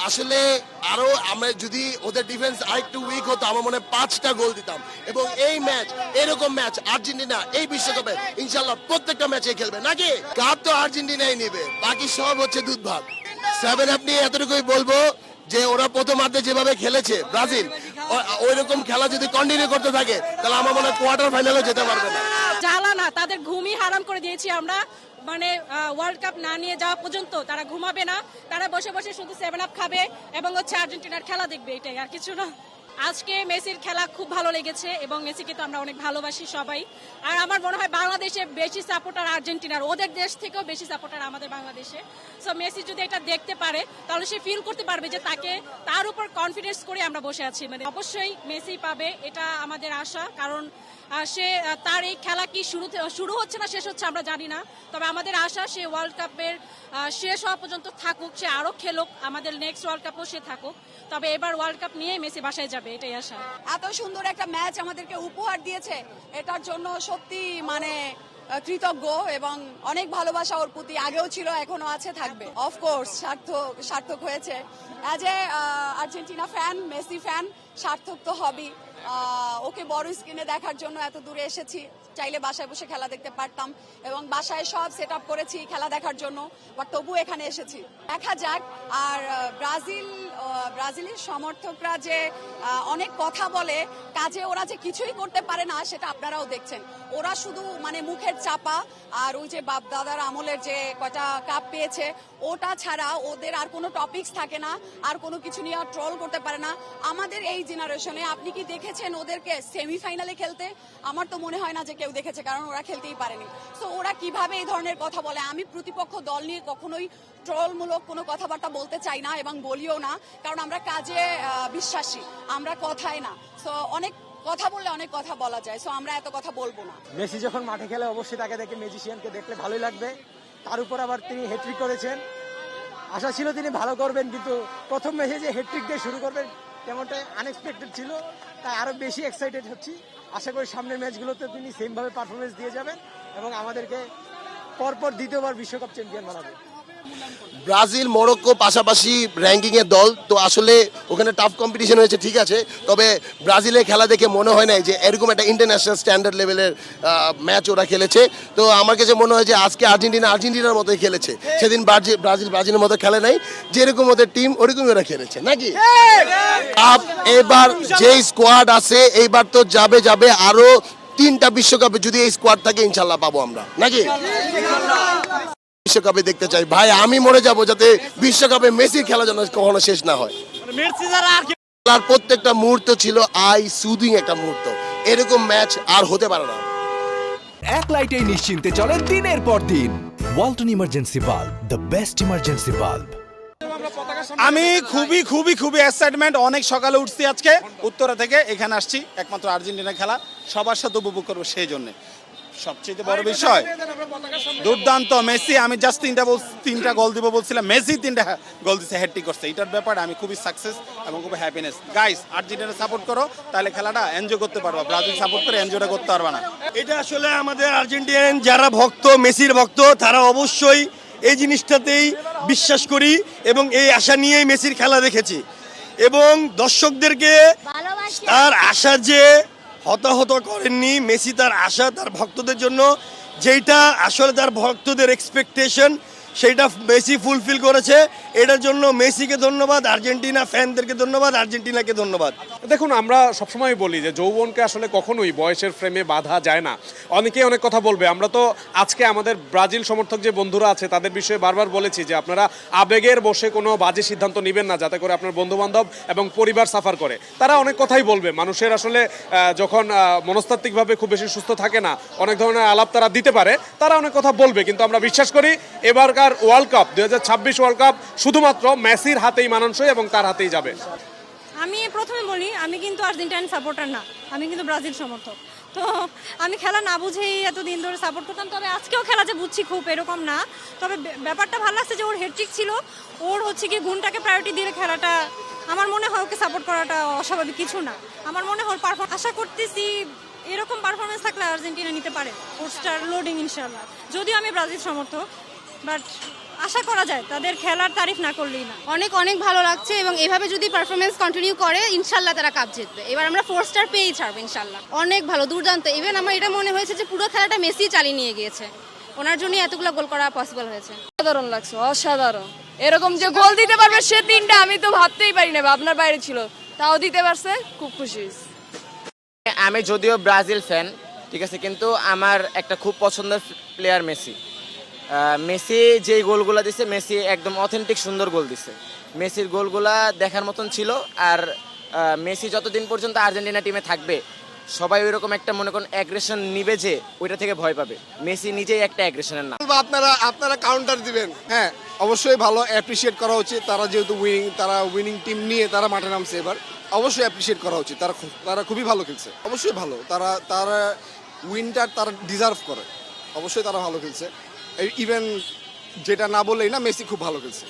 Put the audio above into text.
আসলে আরো আমরা যদি ওদের ডিফেন্স আরেকটু উইক হতো আমার মনে হয় 5টা গোল দিতাম। এবং এই ম্যাচ, এরকম ম্যাচ আর্জেন্টিনা এই বিশ্বকাপে ইনশাল্লাহ প্রত্যেকটা ম্যাচে খেলবে, নাকি? কাপ তো আর্জেন্টিনাই নেবে, বাকি সব হচ্ছে দুধ ভাত। 7 নিয়ে এতটুকুই বলবো যে ওরা প্রথমার্ধে যেভাবে খেলেছে ব্রাজিল, ওইরকম খেলা যদি কন্টিনিউ করতে থাকে তাহলে আমার মনে হয় কোয়ার্টার ফাইনালে যেতে পারবে না। জ্বালা না, তাদের ঘুমই হারাম করে দিয়েছি আমরা। মানে ওয়ার্ল্ড কাপ না নিয়ে যাওয়া পর্যন্ত তারা ঘুমাবে না, তারা বসে বসে শুধু 7 খাবে এবং হচ্ছে আর্জেন্টিনার খেলা দেখবে, এটাই, আর কিছু না। আজকে মেসির খেলা খুব ভালো লেগেছে এবং মেসিকে তো আমরা অনেক ভালোবাসি সবাই। আর আমার মনে হয় বাংলাদেশে বেশি সাপোর্টার আর্জেন্টিনার, ওদের দেশ থেকেও বেশি সাপোর্টার আমাদের বাংলাদেশে। সো মেসি যদি এটা দেখতে পারে তাহলে সে ফিল করতে পারবে যে তার উপর কনফিডেন্স করে আমরা বসে আছি। মানে অবশ্যই মেসি পাবে, এটা আমাদের আশা। কারণ সে তার এই খেলা কি শুরু হচ্ছে না শেষ হচ্ছে আমরা জানি না, তবে আমাদের আশা সে ওয়ার্ল্ড কাপের শেষ হওয়া পর্যন্ত থাকুক, সে আরো খেলুক, আমাদের নেক্সট ওয়ার্ল্ড কাপও সে থাকুক। তবে এবার ওয়ার্ল্ড কাপ নিয়ে মেসি বাসায় যাবে, এটাই আশা। এত সুন্দর একটা ম্যাচ আমাদেরকে উপহার দিয়েছে, এটার জন্য সত্যি মানে কৃতজ্ঞ এবং অনেক ভালোবাসা ওর প্রতি, আগেও ছিল, এখনো আছে, থাকবে। অফকোর্স সার্থক হয়েছে। As a Argentina fan, Messi fan, সার্থক তো হবেই। ওকে বড় স্ক্রিনে দেখার জন্য এত দূরে এসেছি, চাইলে বাসায় বসে খেলা দেখতে পারতাম এবং বাসায় সব সেট আপ করেছি খেলা দেখার জন্য, বাট তবু এখানে এসেছি। দেখা যাক। আর ব্রাজিলের সমর্থকরা যে অনেক কথা বলে, কাজে ওরা যে কিছুই করতে পারে না সেটা আপনারাও দেখছেন। ওরা শুধু মানে মুখের চাপা আর ওই যে বাপ দাদার আমলের যে কয়টা কাপ পেয়েছে ওটা ছাড়া ওদের আর কোনো টপিকস থাকে না, আর কোনো কিছু নিয়ে ট্রল করতে পারে না। আমাদের এই জেনারেশনে আপনি কি দেখেছেন ওদেরকে সেমিফাইনালে খেলতে? আমার তো মনে হয় না যে কেউ দেখেছে, কারণ ওরা খেলতেই পারেনি। তো ওরা কিভাবে এই ধরনের কথা বলে? আমি প্রতিপক্ষ দল নিয়ে কখনোই ট্রলমূলক কোনো কথাবার্তা বলতে চাই না এবং বলিও না, কারণ আমরা কাজে বিশ্বাসী, আমরা কথায় না। তো অনেক কথা বললে অনেক কথা বলা যায়, সো আমরা এত কথা বলবো না। মেসি যখন মাঠে খেলে অবশ্যই তাকে দেখে ম্যাজিশিয়ানকে দেখলে ভালোই লাগবে। তার উপর আবার তিনি হ্যাট্রিক করেছেন, আশা ছিল তিনি ভালো করবেন, কিন্তু প্রথম ম্যাচে যে হ্যাট্রিক দিয়ে শুরু করবেন তেমনটা আনএক্সপেক্টেড ছিল, তাই আরো বেশি এক্সাইটেড হচ্ছি। আশা করি সামনের ম্যাচগুলোতে তিনি সেম ভাবে পারফরমেন্স দিয়ে যাবেন এবং আমাদেরকে পরপর দ্বিতীয়বার বিশ্বকাপ চ্যাম্পিয়ন বানাবে। ব্রাজিল মরক্কো পাশাপাশি র্যাঙ্কিং এর দল, তো আসলে ওখানে টাফ কম্পিটিশন হয়েছে, ঠিক আছে। তবে ব্রাজিলের খেলা দেখে মনে হয় না যে এরকম একটা ইন্টারন্যাশনাল স্ট্যান্ডার্ড লেভেলের ম্যাচ ওরা খেলেছে। তো আমার কাছে মনে হয় যে আজকে আর্জেন্টিনার মতোই খেলেছে, সেদিন ব্রাজিলের মতো খেলে নাই, যেরকম ওদের টিম ওরকমই ওরা খেলেছে, নাকি? এবার যে স্কোয়াড আছে এইবার তো যাবে আরো 3টা বিশ্বকাপে, যদি এই স্কোয়াড থাকে ইনশাল্লাহ পাবো আমরা, নাকি? বিশ্বকাপে দেখতে চাই ভাই, আমি মরে যাব যাতে বিশ্বকাপে মেসির খেলা যেন কখনো শেষ না হয়। খেলার প্রত্যেকটা মুহূর্ত ছিল সুদিং একটা মুহূর্ত, এরকম ম্যাচ আর হতে পারে না। এক লাইটেই নিশ্চিন্তে চলে দিনের পর দিন। Walton emergency bulb, the best emergency bulb. আমি খুবই এক্সাইটমেন্ট। অনেক সকালে উঠছি আজকে উত্তরা থেকে, এখানে আসছি একমাত্র আর্জেন্টিনা খেলা সবার সাথে উপভোগ করবো, সেই জন্য সবচেয়ে বড় বিষয় দুর্দান্ত মেসি। আমি জাস্ট 3টা গোল দিব বলছিলাম, মেসি 3টা গোল দিচ্ছে, হ্যাট্রিক করছে। এটার ব্যাপারে আমি খুবই সাকসেস এবং খুবই হ্যাপিনেস। গাইস, আর্জেন্টিনা সাপোর্ট করো, তাহলে খেলাটা এনজয় করতে পারবো। ব্রাজিল সাপোর্ট করে এনজয়টা করতে পারবা না। এটা আসলে আমাদের আর্জেন্টিনান যারা ভক্ত, মেসির ভক্ত, তারা অবশ্যই এই জিনিসটাতেই বিশ্বাস করি এবং এই আশা নিয়েই মেসির খেলা দেখেছি এবং দর্শকদেরকে তার আশা যে হতাহত করেননি। মেসি তার আশা তার ভক্তদের জন্য, যেটা আসলে তার ভক্তদের এক্সপেকটেশন, সেইটা মেসি ফুলফিল করেছে। এটার জন্য মেসিকে ধন্যবাদ, আর্জেন্টিনা ফ্যানদেরকে ধন্যবাদ, আর্জেন্টিনাকে ধন্যবাদ। দেখুন, আমরা সবসময় বলি যে যৌবনকে আসলে কখনোই বয়সের ফ্রেমে বাঁধা যায় না। অনেকেই অনেক কথা বলবে, আমরা তো আজকে আমাদের ব্রাজিল সমর্থক যে বন্ধুরা আছে তাদের বিষয়ে বারবার বলেছি যে আপনারা আবেগের বসে কোনো বাজে সিদ্ধান্ত নেবেন না, যাতে করে আপনার বন্ধুবান্ধব এবং পরিবার সাফার করে। তারা অনেক কথাই বলবে, মানুষের আসলে যখন মনস্তাত্ত্বিকভাবে খুব বেশি সুস্থ থাকে না, অনেক ধরনের আলাপ তারা দিতে পারে, তারা অনেক কথা বলবে, কিন্তু আমরা বিশ্বাস করি এবারকার ওয়ার্ল্ড কাপ 2026 ওয়ার্ল্ড কাপ শুধুমাত্র মেসির হাতেই মানানসই এবং তার হাতেই যাবে। আমি প্রথমে বলি, আমি কিন্তু আর্জেন্টাইন সাপোর্টার না, আমি কিন্তু ব্রাজিল সমর্থক। তো আমি খেলা না বুঝেই এতদিন ধরে সাপোর্ট করতাম, তবে আজকেও খেলা যে বুঝছি খুব এরকম না। তবে ব্যাপারটা ভালো লাগছে যে ওর হ্যাট্রিক ছিল, ওর হচ্ছে কি গুণটাকে প্রায়োরিটি দিয়ে খেলাটা, আমার মনে হয় ওকে সাপোর্ট করাটা অস্বাভাবিক কিছু না। আমার মনে হয় পারফরমেন্স, আশা করতেছি এরকম পারফরমেন্স থাকলে আর্জেন্টিনা নিতে পারে 4 স্টার লোডিং ইনশাল্লাহ। যদিও আমি ব্রাজিল সমর্থক, বাট আশা করা যায় তাদের খেলার তারিফ না করলেই না। অনেক অনেক ভালো লাগছে এবং এভাবে যদি পারফরমেন্স কন্টিনিউ করে ইনশাল্লাহ তারা কাপ জিতবে। এবার আমরা 4 স্টার পেয়েই ছাড়বো ইনশাল্লাহ। অনেক ভালো, দুর্দান্ত। ইভেন আমার এটা মনে হয়েছে যে পুরো খেলাটা মেসি চালিয়ে নিয়ে গিয়েছে, ওনার জন্যই এতগুলো গোল করা পসিবল হয়েছে। অসাধারণ লাগছে, অসাধারণ। এরকম যে গোল দিতে পারবে সে 3টা আমি তো ভাবতেই পারি না, ভাবনার বাইরে ছিল, তাও দিতে পারছে, খুব খুশি হয়েছি। আমি যদিও ব্রাজিল ফ্যান, ঠিক আছে, কিন্তু আমার একটা খুব পছন্দের প্লেয়ার মেসি। মেসি যেই গোলগুলো দিছে, মেসি একদম অথেন্টিক সুন্দর গোল দিছে। মেসির গোলগুলা দেখার মতন ছিল। আর মেসি যতদিন পর্যন্ত আর্জেন্টিনা টিমে থাকবে সবাই ওইরকম একটা মনে করেন অ্যাগ্রেশন নিবে যে ওইটা থেকে ভয় পাবে। মেসি নিজেই একটা অ্যাগ্রেশনের নাম। আপনারা কাউন্টার দিবেন। হ্যাঁ, অবশ্যই ভালো অ্যাপ্রিসিয়েট করা উচিত। তারা যেহেতু উইনিং টিম নিয়ে তারা মাঠে নামছে, এবার অবশ্যই অ্যাপ্রিসিয়েট করা উচিত। তারা খুবই ভালো খেলছে, অবশ্যই ভালো। তারা উইনটার তারা ডিজার্ভ করে, অবশ্যই তারা ভালো খেলছে। ইভেন যেটা না বললেই না, মেসি খুব ভালো খেলছে।